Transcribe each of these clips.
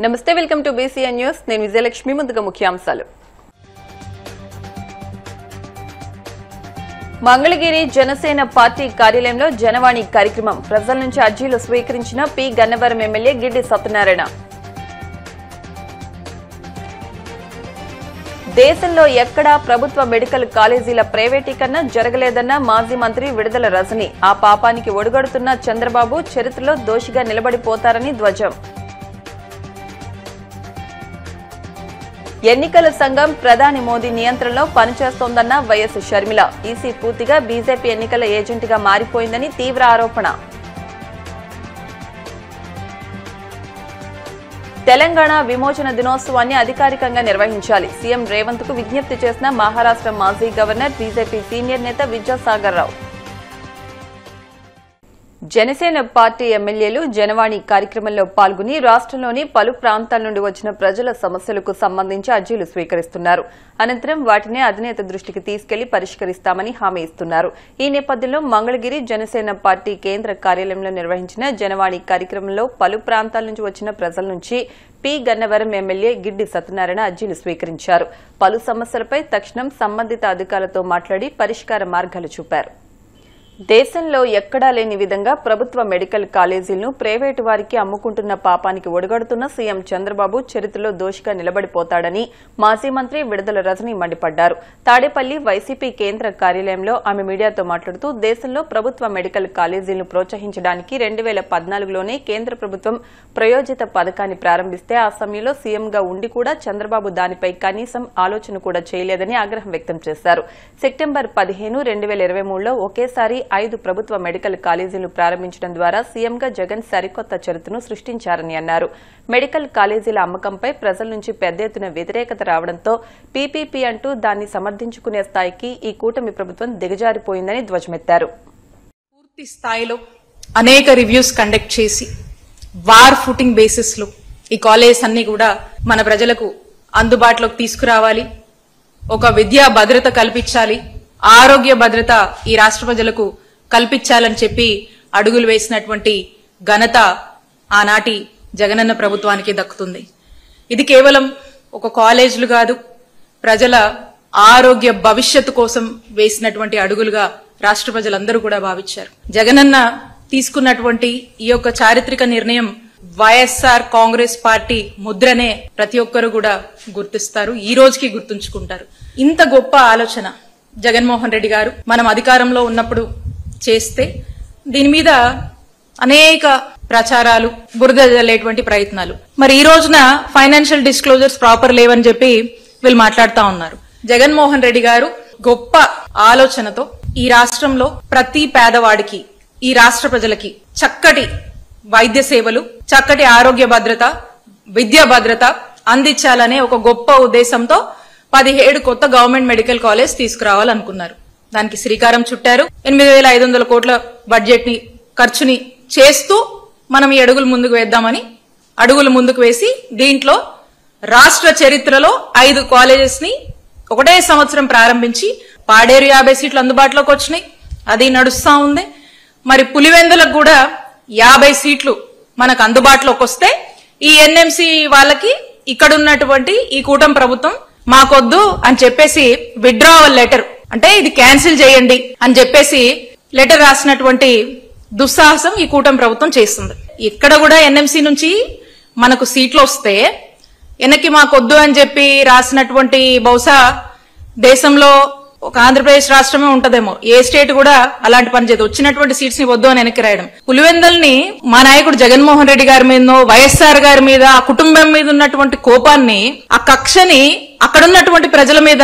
నమస్తే, welcome to BCN news. నేను విజయలక్ష్మి. ముందుగా ముఖ్యాంశాలు. మంగళగిరి జనసేన పార్టీ కార్యాలయంలో జనవాణి కార్యక్రమం. ప్రజల నుంచి అర్జీలు స్వీకరించిన పి గన్నవరం ఎమ్మెల్యే గిడ్డి సత్యనారాయణ. దేశంలో ఎక్కడా ప్రభుత్వ మెడికల్ కాలేజీల ప్రైవేటీకరణ జరగలేదన్న మాజీ మంత్రి విడుదల రజని. ఆ పాపానికి ఒడుగడుతున్న చంద్రబాబు చరిత్రలో దోషిగా నిలబడిపోతారని ధ్వజం. ఎన్నికల సంఘం ప్రధాని మోదీ నియంత్రణలో పనిచేస్తోందన్న వైఎస్ షర్మిల. ఈసీ పూర్తిగా బీజేపీ ఎన్నికల ఏజెంట్గా మారిపోయిందని తీవ్ర ఆరోపణ. తెలంగాణ విమోచన దినోత్సవాన్ని అధికారికంగా నిర్వహించాలి. సీఎం రేవంత్ కు విజ్ఞప్తి చేసిన మహారాష్ట్ర మాజీ గవర్నర్, బీజేపీ సీనియర్ నేత విద్యాసాగర్ రావు. జనసేన పార్టీ ఎమ్మెల్యేలు జనవాణి కార్యక్రమంలో పాల్గొని రాష్ట్రంలోని పలు ప్రాంతాల నుండి వచ్చిన ప్రజల సమస్యలకు సంబంధించి అర్జీలు స్వీకరిస్తున్నారు. అనంతరం వాటిని అధినేత దృష్టికి తీసుకెళ్లి పరిష్కరిస్తామని హామీ ఇస్తున్నారు. ఈ నేపథ్యంలో మంగళగిరి జనసేన పార్టీ కేంద్ర కార్యాలయంలో నిర్వహించిన జనవాణి కార్యక్రమంలో పలు ప్రాంతాల నుంచి వచ్చిన ప్రజల నుంచి పి గన్నవరం ఎమ్మెల్యే గిడ్డి సత్యనారాయణ అర్జీలు స్వీకరించారు. పలు సమస్యలపై తక్షణం సంబంధిత అధికారులతో మాట్లాడి పరిష్కార మార్గాలు చూపారు. దేశంలో ఎక్కడా లేని విధంగా ప్రభుత్వ మెడికల్ కాలేజీలను ప్రైవేటు వారికి అమ్ముకుంటున్న పాపానికి ఒడుగడుతున్న సీఎం చంద్రబాబు చరిత్రలో దోషిగా నిలబడిపోతాడని మాజీ మంత్రి విడుదల రజని మండిపడ్డారు. తాడేపల్లి వైసీపీ కేంద్ర కార్యాలయంలో ఆమె మీడియాతో మాట్లాడుతూ దేశంలో ప్రభుత్వ మెడికల్ కాలేజీలను ప్రోత్సహించడానికి 2014లోనే కేంద్ర ప్రభుత్వం ప్రయోజిత పథకాన్ని ప్రారంభిస్తే ఆ సమయంలో సీఎంగా ఉండి కూడా చంద్రబాబు దానిపై కనీసం ఆలోచన కూడా చేయలేదని ఆగ్రహం వ్యక్తం చేశారు. సెప్టెంబర్ 15, 2023లో ఒకేసారి 5 ప్రభుత్వ మెడికల్ కాలేజీలు ప్రారంభించడం ద్వారా సీఎంగా జగన్ సరికొత్త చరిత్రను సృష్టించారని అన్నారు. మెడికల్ కాలేజీల అమ్మకంపై ప్రజల నుంచి పెద్ద ఎత్తున వ్యతిరేకత రావడంతో పీపీపీ అంటూ దాన్ని సమర్థించుకునే స్థాయికి ఈ కూటమి ప్రభుత్వం దిగజారిపోయిందని ధ్వజమెత్తారు. పూర్తి స్థాయిలో అనేక రివ్యూస్ కండక్ట్ చేసి వార్ ఫుటింగ్ బేసిస్ లో ఈ కాలేజెస్ అన్ని కూడా మన ప్రజలకు అందుబాటులోకి తీసుకురావాలి, ఒక విద్యా భద్రత కల్పించాలి, ఆరోగ్య భద్రత ఈ రాష్ట్ర ప్రజలకు కల్పించాలని చెప్పి అడుగులు వేసినటువంటి ఘనత ఆనాటి జగనన్న ప్రభుత్వానికి దక్కుతుంది. ఇది కేవలం ఒక కాలేజీలు కాదు, ప్రజల ఆరోగ్య భవిష్యత్తు కోసం వేసినటువంటి అడుగులుగా రాష్ట్ర ప్రజలందరూ కూడా భావించారు. జగనన్న తీసుకున్నటువంటి ఈ యొక్క చారిత్రక నిర్ణయం వైఎస్ఆర్ కాంగ్రెస్ పార్టీ ముద్రనే ప్రతి ఒక్కరు కూడా గుర్తిస్తారు, ఈ రోజుకి గుర్తుంచుకుంటారు. ఇంత గొప్ప ఆలోచన జగన్మోహన్ రెడ్డి గారు మనం అధికారంలో ఉన్నప్పుడు చేస్తే దీని మీద అనేక ప్రచారాలు, బురద జల్లేటువంటి ప్రయత్నాలు. మరి ఈ రోజున ఫైనాన్షియల్ డిస్క్లోజర్స్ ప్రాపర్ లేవని చెప్పి వీళ్ళు మాట్లాడుతా ఉన్నారు. జగన్మోహన్ రెడ్డి గారు గొప్ప ఆలోచనతో ఈ రాష్ట్రంలో ప్రతి పేదవాడికి, ఈ రాష్ట్ర ప్రజలకి చక్కటి వైద్య సేవలు, చక్కటి ఆరోగ్య భద్రత, విద్యా భద్రత అందించాలనే ఒక గొప్ప ఉద్దేశంతో 17 కొత్త గవర్నమెంట్ మెడికల్ కాలేజ్ తీసుకురావాలనుకున్నారు. దానికి శ్రీకారం చుట్టారు. 8,500 కోట్ల బడ్జెట్ ని ఖర్చుని చేస్తూ మనం ఈ అడుగులు ముందుకు వేద్దామని అడుగులు ముందుకు వేసి దీంట్లో రాష్ట్ర చరిత్రలో 5 కాలేజెస్ ని ఒకటే సంవత్సరం ప్రారంభించి పాడేరు 50 సీట్లు అందుబాటులోకి వచ్చినాయి, అది నడుస్తా ఉంది. మరి పులివెందులకు కూడా 50 సీట్లు మనకు అందుబాటులోకి వస్తే ఈ ఎన్ఎంసీ వాళ్ళకి ఇక్కడ ఉన్నటువంటి ఈ కూటమి ప్రభుత్వం మాకొద్దు అని చెప్పేసి విత్డ్రావల్ లెటర్, అంటే ఇది క్యాన్సిల్ చేయండి అని చెప్పేసి లెటర్ రాసినటువంటి దుస్సాహసం ఈ కూటమి ప్రభుత్వం చేస్తుంది. ఇక్కడ కూడా ఎన్ఎంసీ నుంచి మనకు సీట్లు వస్తే వెనక్కి మాకొద్దు అని చెప్పి రాసినటువంటి బహుశా దేశంలో ఒక ఆంధ్రప్రదేశ్ రాష్ట్రమే ఉంటదేమో, ఏ స్టేట్ కూడా అలాంటి పని చేయదు. వచ్చినటువంటి సీట్స్ ని వద్దు అని వెనక్కి రాయడం. పులివెందల్ని మా నాయకుడు జగన్మోహన్ రెడ్డి గారి మీదనో, వైఎస్ఆర్ గారి మీద, ఆ కుటుంబం మీద ఉన్నటువంటి కోపాన్ని, ఆ కక్షని అక్కడున్నటువంటి ప్రజల మీద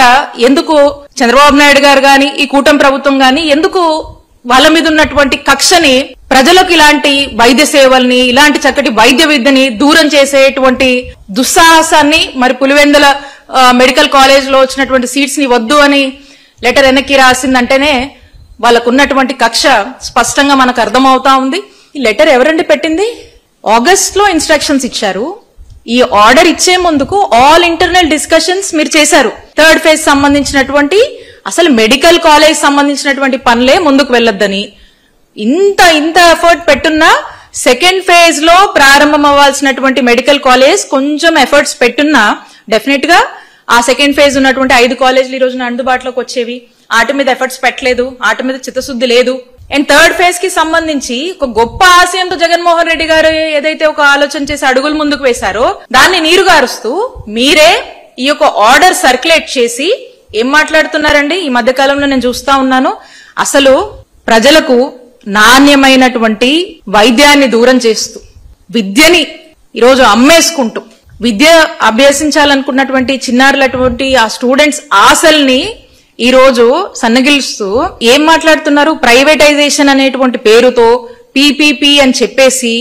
ఎందుకు చంద్రబాబు నాయుడు గారు గాని, ఈ కూటమి ప్రభుత్వం గాని ఎందుకు వాళ్ళ మీద ఉన్నటువంటి కక్షని, ప్రజలకు ఇలాంటి వైద్య సేవల్ని, ఇలాంటి చక్కటి వైద్య విద్యని దూరం చేసేటువంటి దుస్సాహసాన్ని, మరి పులివెందుల మెడికల్ కాలేజ్ లో వచ్చినటువంటి సీట్స్ ని వద్దు అని లెటర్ వెనక్కి రాసిందంటేనే వాళ్ళకు ఉన్నటువంటి కక్ష స్పష్టంగా మనకు అర్థమవుతా ఉంది. ఈ లెటర్ ఎవరండి పెట్టింది? ఆగస్ట్ లో ఇన్స్ట్రక్షన్స్ ఇచ్చారు. ఈ ఆర్డర్ ఇచ్చే ముందుకు ఆల్ ఇంటర్నల్ డిస్కషన్స్ మీరు చేశారు. 3rd ఫేజ్ సంబంధించినటువంటి అసలు మెడికల్ కాలేజ్ సంబంధించినటువంటి పనులే ముందుకు వెళ్లొద్దని ఇంత ఎఫర్ట్ పెట్టున్నా సెకండ్ ఫేజ్ లో ప్రారంభం అవ్వాల్సినటువంటి మెడికల్ కాలేజ్ కొంచెం ఎఫర్ట్స్ పెట్టున్నా డెఫినెట్ గా ఆ సెకండ్ ఫేజ్ ఉన్నటువంటి 5 కాలేజీలు ఈ రోజున అందుబాటులోకి వచ్చేవి. వాటి మీద ఎఫర్ట్స్ పెట్టలేదు, వాటి మీద చిత్తశుద్ధి లేదు. అండ్ థర్డ్ ఫేజ్ కి సంబంధించి ఒక గొప్ప ఆశయంతో జగన్మోహన్ రెడ్డి గారు ఏదైతే ఒక ఆలోచన చేసి అడుగులు ముందుకు వేశారో దాన్ని నీరుగారుస్తూ మీరే ఈ యొక్క ఆర్డర్ సర్క్యులేట్ చేసి ఏం మాట్లాడుతున్నారండి? ఈ మధ్య కాలంలో నేను చూస్తా ఉన్నాను, అసలు ప్రజలకు నాణ్యమైనటువంటి వైద్యాన్ని దూరం చేస్తూ విద్యని ఈరోజు అమ్మేసుకుంటూ విద్య అభ్యసించాలనుకున్నటువంటి చిన్నారులటువంటి ఆ స్టూడెంట్స్ ఆశల్ని ఈ రోజు సన్నగిలుస్తూ ఏం మాట్లాడుతున్నారు? ప్రైవేటైజేషన్ అనేటువంటి పేరుతో పీపీపీ అని చెప్పేసి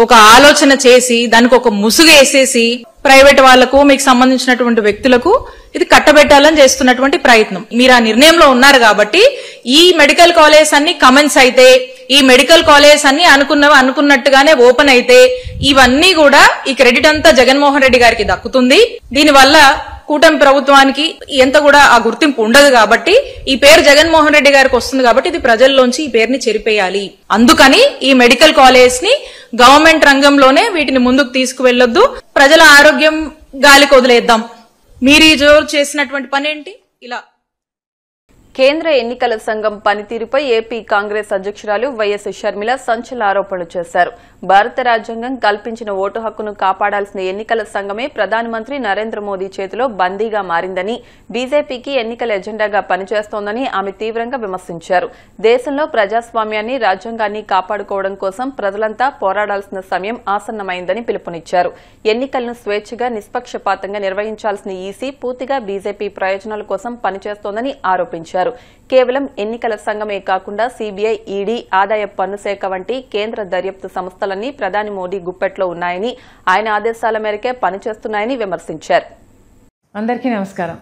ఒక ఆలోచన చేసి దానికి ఒక ముసుగు వేసేసి ప్రైవేట్ వాళ్లకు మీకు సంబంధించినటువంటి వ్యక్తులకు ఇది కట్టబెట్టాలని చేస్తున్నటువంటి ప్రయత్నం. మీరు ఆ నిర్ణయంలో ఉన్నారు కాబట్టి ఈ మెడికల్ కాలేజ్ అన్ని కమెన్స్ అయితే, ఈ మెడికల్ కాలేజ్ అన్ని అనుకున్నట్టుగానే ఓపెన్ అయితే ఇవన్నీ కూడా ఈ క్రెడిట్ అంతా జగన్మోహన్ రెడ్డి గారికి దక్కుతుంది. దీనివల్ల కూటమి ప్రభుత్వానికి ఎంత కూడా ఆ గుర్తింపు ఉండదు కాబట్టి ఈ పేరు జగన్మోహన్ రెడ్డి గారికి వస్తుంది కాబట్టి ఇది ప్రజల్లోంచి ఈ పేరుని చెరిపేయాలి. అందుకని ఈ మెడికల్ కాలేజ్ ని గవర్నమెంట్ రంగంలోనే వీటిని ముందుకు తీసుకువెళ్లొద్దు, ప్రజల ఆరోగ్యం గాలికి వదిలేద్దాం. మీరు ఈ జోరు చేసినటువంటి పని ఏంటి? ఇలా కేంద్ర ఎన్నికల సంఘం పనితీరుపై ఏపీ కాంగ్రెస్ అధ్యక్షురాలు వైఎస్ షర్మిల సంచలన ఆరోపణలు చేశారు. భారత రాజ్యాంగం కల్పించిన ఓటు హక్కును కాపాడాల్సిన ఎన్నికల సంఘమే ప్రధానమంత్రి నరేంద్ర మోదీ చేతిలో బందీగా మారిందని, బీజేపీకి ఎన్నికల ఎజెండాగా పనిచేస్తోందని ఆమె తీవ్రంగా విమర్శించారు. దేశంలో ప్రజాస్వామ్యాన్ని, రాజ్యాంగాన్ని కాపాడుకోవడం కోసం ప్రజలంతా పోరాడాల్సిన సమయం ఆసన్నమైందని పిలుపునిచ్చారు. ఎన్నికలను స్వేచ్ఛగా, నిష్పక్షపాతంగా నిర్వహించాల్సిన ఈసీ పూర్తిగా బీజేపీ ప్రయోజనాల కోసం పనిచేస్తోందని ఆరోపించారు. కేవలం ఎన్నికల సంఘమే కాకుండా సీబీఐ, ఈడీ, ఆదాయ పన్ను శాఖ వంటి కేంద్ర దర్యాప్తు సంస్థలన్నీ ప్రధాని మోదీ గుప్పెట్లో ఉన్నాయని, ఆయన ఆదేశాల మేరకే పనిచేస్తున్నాయని విమర్శించారు. అందరికీ నమస్కారం.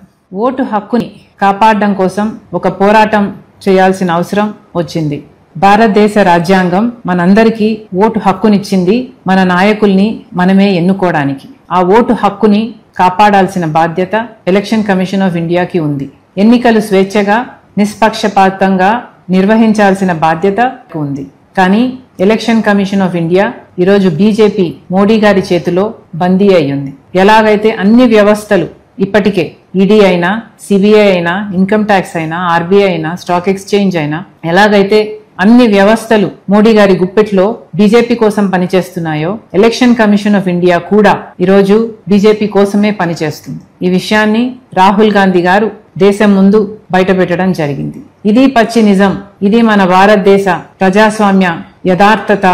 ఓటు హక్కుని కాపాడడం కోసం ఒక పోరాటం చేయాల్సిన అవసరం వచ్చింది. భారతదేశ రాజ్యాంగం మనందరికీ ఓటు హక్కునిచ్చింది, మన నాయకుల్ని మనమే ఎన్నుకోవడానికి. ఆ ఓటు హక్కుని కాపాడాల్సిన బాధ్యత ఎలక్షన్ కమిషన్ ఆఫ్ ఇండియాకి ఉంది. ఎన్నికలు స్వేచ్ఛగా, నిష్పక్షపాతంగా నిర్వహించాల్సిన బాధ్యత ఉంది. కానీ ఎలక్షన్ కమిషన్ ఆఫ్ ఇండియా ఈరోజు బీజేపీ మోడీ గారి చేతిలో బందీ అయ్యింది. ఎలాగైతే అన్ని వ్యవస్థలు ఇప్పటికే ఈడీ అయినా, సిబిఐ అయినా, ఇన్కమ్ ట్యాక్స్ అయినా, ఆర్బీఐ అయినా, స్టాక్ ఎక్స్చేంజ్ అయినా, ఎలాగైతే అన్ని వ్యవస్థలు మోడీ గారి గుప్పెట్లో బీజేపీ కోసం పనిచేస్తున్నాయో ఎలక్షన్ కమిషన్ ఆఫ్ ఇండియా కూడా ఈరోజు బీజేపీ కోసమే పనిచేస్తుంది. ఈ విషయాన్ని రాహుల్ గాంధీ గారు దేశం ముందు బయటపెట్టడం జరిగింది. ఇది పచ్చి నిజం, ఇది మన భారతదేశ ప్రజాస్వామ్య యథార్థత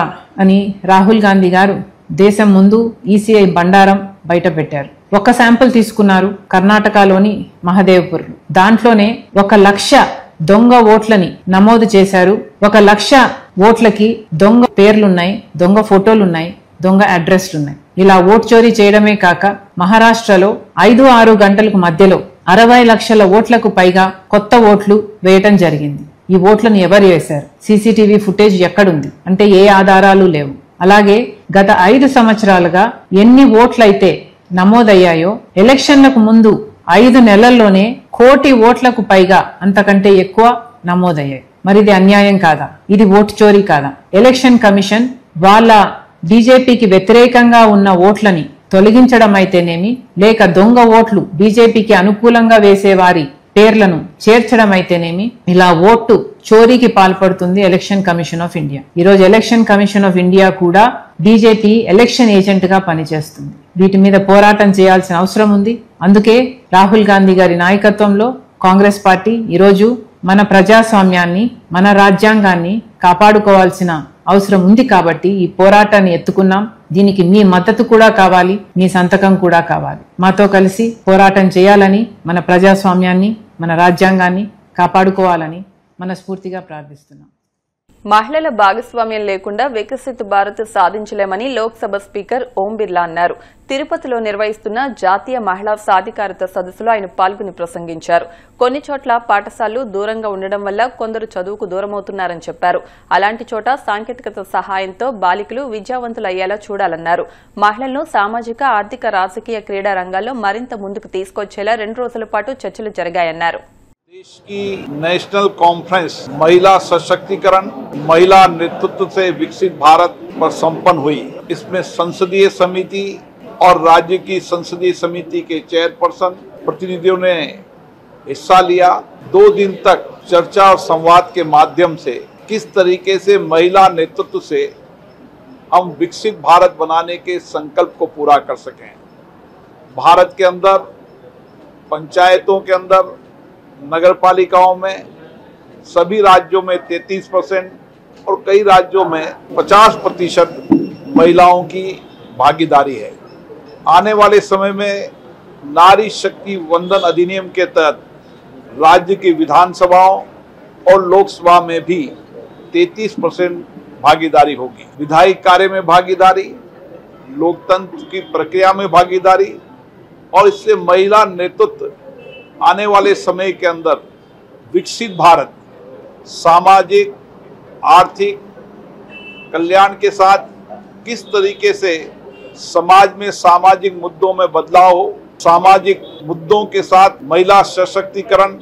అని రాహుల్ గాంధీ గారు దేశం ముందు ఈసీఐ బండారం బయటపెట్టారు. ఒక శాంపుల్ తీసుకున్నారు కర్ణాటకలోని మహదేవ్పూర్. దాంట్లోనే 1,00,000 దొంగ ఓట్లని నమోదు చేశారు. 1,00,000 ఓట్లకి దొంగ పేర్లున్నాయి, దొంగ ఫోటోలున్నాయి, దొంగ అడ్రస్లున్నాయి. ఇలా ఓట్ చోరీ చేయడమే కాక మహారాష్ట్రలో 5-6 గంటలకు మధ్యలో 60 లక్షల ఓట్లకు పైగా కొత్త ఓట్లు వేయటం జరిగింది. ఈ ఓట్లను ఎవరు వేశారు? సీసీటీవీ ఫుటేజ్ ఎక్కడుంది అంటే ఏ ఆధారాలు లేవు. అలాగే గత 5 సంవత్సరాలుగా ఎన్ని ఓట్లయితే నమోదయ్యాయో ఎలక్షన్లకు ముందు 5 నెలల్లోనే 1 కోటి ఓట్లకు పైగా అంతకంటే ఎక్కువ నమోదయ్యాయి. మరి ఇది అన్యాయం కాదా? ఇది ఓటు చోరీ కాదా? ఎలక్షన్ కమిషన్ వాళ్ళ బీజేపీకి వ్యతిరేకంగా ఉన్న ఓట్లని తొలగించడం అయితేనేమి, లేక దొంగ ఓట్లు బీజేపీకి అనుకూలంగా వేసే వారి పేర్లను చేర్చడం అయితేనేమి, ఇలా ఓటు చోరీకి పాల్పడుతుంది ఎలక్షన్ కమిషన్ ఆఫ్ ఇండియా. ఈరోజు ఎలక్షన్ కమిషన్ ఆఫ్ ఇండియా కూడా బీజేపీ ఎలక్షన్ ఏజెంట్ గా పనిచేస్తుంది. వీటి మీద పోరాటం చేయాల్సిన అవసరం ఉంది. అందుకే రాహుల్ గాంధీ గారి నాయకత్వంలో కాంగ్రెస్ పార్టీ ఈరోజు మన ప్రజాస్వామ్యాన్ని, మన రాజ్యాంగాన్ని కాపాడుకోవాల్సిన అవసరం ఉంది కాబట్టి ఈ పోరాటాన్ని ఎత్తుకున్నాం. దీనికి మీ మద్దతు కూడా కావాలి, మీ సంతకం కూడా కావాలి. మాతో కలిసి పోరాటం చేయాలని, మన ప్రజాస్వామ్యాన్ని, మన రాజ్యాంగాన్ని కాపాడుకోవాలని మనస్ఫూర్తిగా ప్రార్థిస్తున్నాం. మహిళల భాగస్వామ్యం లేకుండా వికసిత్ భారత్ సాధించలేమని లోక్సభ స్పీకర్ ఓం బిర్లా అన్నారు. తిరుపతిలో నిర్వహిస్తున్న జాతీయ మహిళా సాధికారత సదస్సులో ఆయన పాల్గొని ప్రసంగించారు. కొన్ని చోట్ల పాఠశాలలు దూరంగా ఉండడం వల్ల కొందరు చదువుకు దూరమవుతున్నారని చెప్పారు. అలాంటి చోట సాంకేతికత సహాయంతో బాలికలు విద్యావంతులయ్యేలా చూడాలన్నారు. మహిళలను సామాజిక, ఆర్థిక, రాజకీయ, క్రీడా రంగాల్లో మరింత ముందుకు తీసుకొచ్చేలా 2 రోజుల పాటు చర్చలు జరిగాయన్నారు. देश की नेशनल कॉन्फ्रेंस महिला सशक्तिकरण महिला नेतृत्व से विकसित भारत पर संपन्न हुई। इसमें संसदीय समिति और राज्य की संसदीय समिति के चेयरपर्सन प्रतिनिधियों ने हिस्सा लिया। 2 दिन तक चर्चा और संवाद के माध्यम से किस तरीके से महिला नेतृत्व से हम विकसित भारत बनाने के संकल्प को पूरा कर सकें। भारत के अंदर पंचायतों के अंदर नगर पालिकाओं में सभी राज्यों में 33% और कई राज्यों में 50% महिलाओं की भागीदारी है। आने वाले समय में नारी शक्ति वंदन अधिनियम के तहत राज्य की विधानसभाओं और लोकसभा में भी 33% भागीदारी होगी। विधायी कार्य में भागीदारी, लोकतंत्र की प्रक्रिया में भागीदारी और इससे महिला नेतृत्व आने वाले समय के अंदर विकसित भारत सामाजिक आर्थिक कल्याण के साथ किस तरीके से समाज में सामाजिक मुद्दों में बदलाव हो, सामाजिक मुद्दों के साथ महिला सशक्तिकरण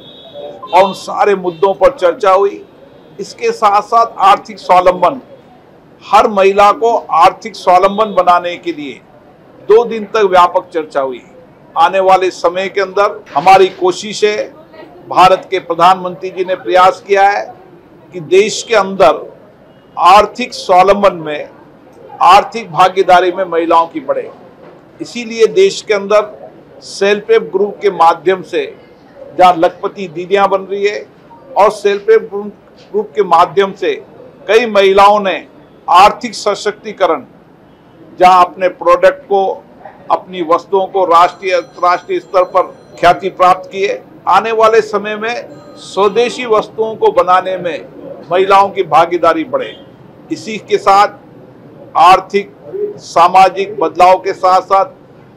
और उन सारे मुद्दों पर चर्चा हुई। इसके साथ साथ आर्थिक स्वावलंबन, हर महिला को आर्थिक स्वावलंबन बनाने के लिए 2 दिन तक व्यापक चर्चा हुई। आने वाले समय के अंदर हमारी कोशिश है, भारत के प्रधानमंत्री जी ने प्रयास किया है कि देश के अंदर आर्थिक स्वावलंबन में, आर्थिक भागीदारी में महिलाओं की बढ़े। इसीलिए देश के अंदर सेल्फ हेल्प ग्रुप के माध्यम से जहाँ लखपति दीदियाँ बन रही है और सेल्फ हेल्प ग्रुप के माध्यम से कई महिलाओं ने आर्थिक सशक्तिकरण, जहाँ अपने प्रोडक्ट को, अपनी वस्तुओं को राष्ट्रीय अंतर्राष्ट्रीय स्तर पर ख्याति प्राप्त किए। आने वाले समय में स्वदेशी वस्तुओं को बनाने में महिलाओं की भागीदारी बढ़े। इसी के साथ आर्थिक सामाजिक बदलाव के साथ साथ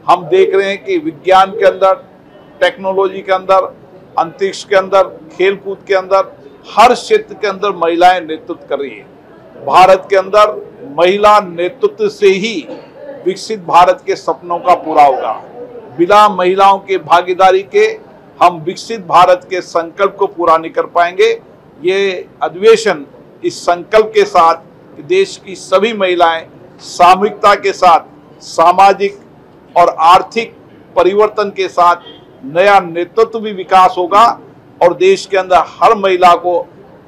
हम देख रहे हैं कि विज्ञान के अंदर, टेक्नोलॉजी के अंदर, अंतरिक्ष के अंदर, खेलकूद के अंदर, हर क्षेत्र के अंदर महिलाएं नेतृत्व कर रही है। भारत के अंदर महिला नेतृत्व से ही विकसित भारत के सपनों का पूरा होगा। बिना महिलाओं के भागीदारी के हम विकसित भारत के संकल्प को पूरा नहीं कर पाएंगे। ये अधिवेशन इस संकल्प के साथ कि देश की सभी महिलाएं सामूहिकता के साथ सामाजिक और आर्थिक परिवर्तन के साथ नया नेतृत्व भी विकास होगा और देश के अंदर हर महिला को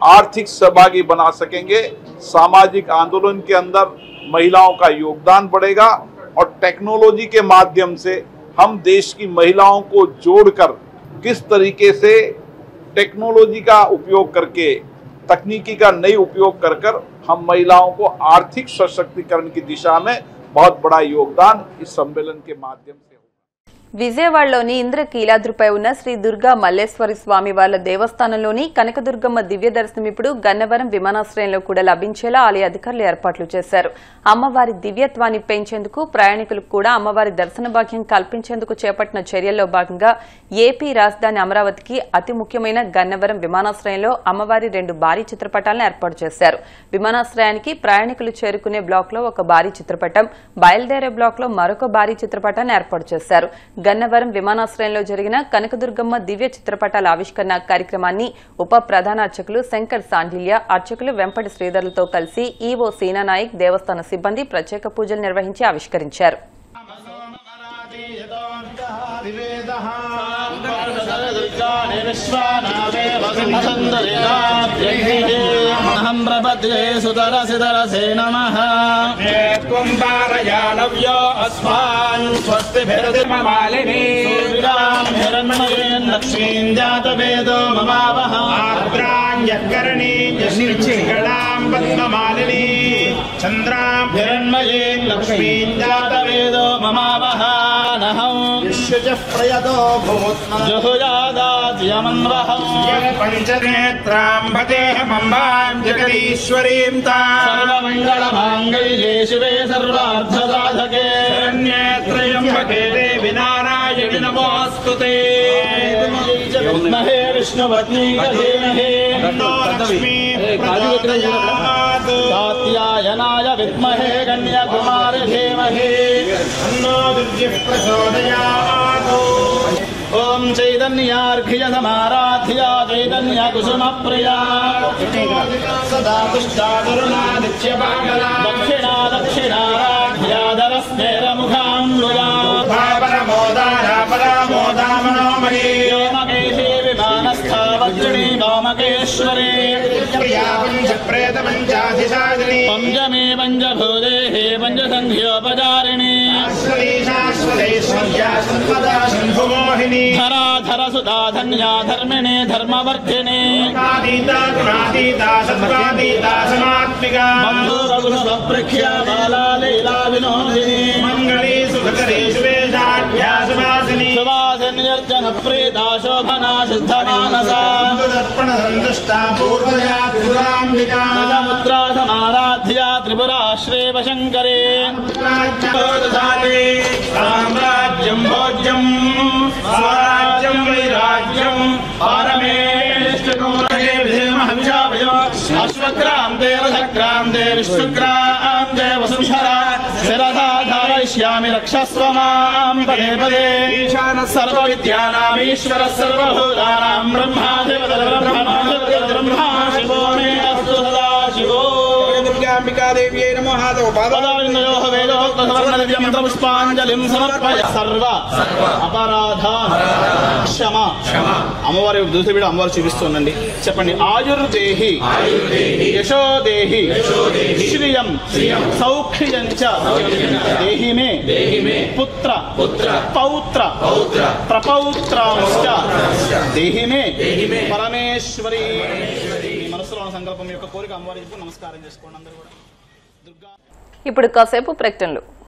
आर्थिक सहभागी बना सकेंगे। सामाजिक आंदोलन के अंदर महिलाओं का योगदान बढ़ेगा और टेक्नोलॉजी के माध्यम से हम देश की महिलाओं को जोड़कर किस तरीके से टेक्नोलॉजी का उपयोग करके, तकनीकी का नई उपयोग कर हम महिलाओं को आर्थिक सशक्तिकरण की दिशा में बहुत बड़ा योगदान इस सम्मेलन के माध्यम से। విజయవాడలోని ఇంద్రకీలాద్రిపై ఉన్న శ్రీ దుర్గా మల్లేశ్వరి స్వామి వార్ల దేవస్థానంలోని కనకదుర్గమ్మ దివ్య దర్శనం ఇప్పుడు గన్నవరం విమానాశ్రయంలో కూడా లభించేలా ఆలయ అధికారులు ఏర్పాట్లు చేశారు. అమ్మవారి దివ్యత్వాన్ని పెంచేందుకు, ప్రయాణికులకు కూడా అమ్మవారి దర్శన భాగ్యం కల్పించేందుకు చేపట్టిన చర్యల్లో భాగంగా ఏపీ రాజధాని అమరావతికి అతి ముఖ్యమైన గన్నవరం విమానాశ్రయంలో అమ్మవారి 2 భారీ చిత్రపటాలను ఏర్పాటు చేశారు. విమానాశ్రయానికి ప్రయాణికులు చేరుకునే బ్లాక్లో ఒక భారీ చిత్రపటం, బయలుదేరే బ్లాక్లో మరొక భారీ చిత్రపటాన్ని ఏర్పాటు చేశారు. గన్నవరం విమానాశ్రయంలో జరిగిన కనకదుర్గమ్మ దివ్య చిత్రపటాల ఆవిష్కరణ కార్యక్రమాన్ని ఉప ప్రధాన అర్చకులు శంకర్ సాండిల్య, అర్చకులు వెంపటి శ్రీధర్లతో కలిసి ఈవో సీనానాయక్, దేవస్థాన సిబ్బంది ప్రత్యేక పూజలు నిర్వహించి ఆవిష్కరించారు. చంద్రాభిరణ్మయే లక్ష్మీం జాతవేదో మమావహ నహం విశ్వజః ప్రయదో భూత్మా జుహుయాదాద్యమన్వహం పంచనేత్రాం భజేహమంబాం జగదీశ్వరీం తాం సర్వమంగళమాంగళ్యే శివే సర్వార్థసాధకే శరణ్యేత్రయంబకే దేవి నారాయణి నమోస్తుతే విద్మహే విష్ణుపత్నీక ధీమహి తన్నో లక్ష్మీ ప్రచోదయాత్ కాత్యాయనాయ విద్మహే కన్యాకుమారి ధీమహి తన్నో దుర్గః ప్రచోదయాత్ ఓం చైద చైతన్యార్ఘ్య సమారాధ్య చైతన్య కుసుమ ప్రియా సదా తుష్టా కరుణాదిత్య దక్షిణా దక్షిణారాధ్యాధర స్నేర ముఖాంబుజా పరమోదామనోమయీ వ్యోమకేశీ విమానస్థ వజ్రిణీ వామకేశ్వరీ ప్రేత పంచాధిశాలిని పంచమే పంచభూతే పంచసంధ్యోపచారిణి ధరాధర సుధా ధన్యా ధర్మిణి ధర్మవర్ధిని బంధురఘుసమప్రఖ్యా బాలా లీలా వినోదిని మంగళీ సుఖకరీ సువేశాఢ్యాసువాసిని సువాసిన్యర్జన ప్రీతా శోభనా సిద్ధమానసా దర్పణ సంతుష్టా పూర్వజా త్రిపురాంబికా ముద్రా సమారాధ్యా త్రిపురా శ్రేవ శంకరే సామ్రాజ్యం భోజ్యం స్వరాజ్యం వైరాజ్యం అశ్వక్రాంతే రథక్రాంతే విశ్వక్రాంతే వసుంధరా శిరసా ధారయిష్యామి రక్షస్వ మాం పదే పదే ఈశాన సర్వ విద్యానామీశ్వర సర్వభూతానాం బ్రహ్మాధిపతి బ్రహ్మా శివో మే అస్తు సదా శివో దుర్గాంబికాదేవ్యై నమః పాదావిందయోః వేదోక్త సవర్ణదివ్య మంత్రపుష్పాంజలిం సమర్పయ సర్వ అపరాధ క్షమ అమ్మవారి దూసబిడ అమ్మవారు చూపిస్తుండండి చెప్పండి ఆయుర్దేహి యశోదేహి శ్రియం సౌఖ్యం చ దేహి మే పుత్ర పౌత్ర ప్రపౌత్రాంశ్చ దేహి మే పరమేశ్వరి. మీ మనసులో ఉన్న సంకల్పం యొక్క కోరిక అమ్మవారి నమస్కారం చేసుకోండి అందరూ కూడా. దుర్గా ఇప్పుడు కాసేపు ప్రకటనలు.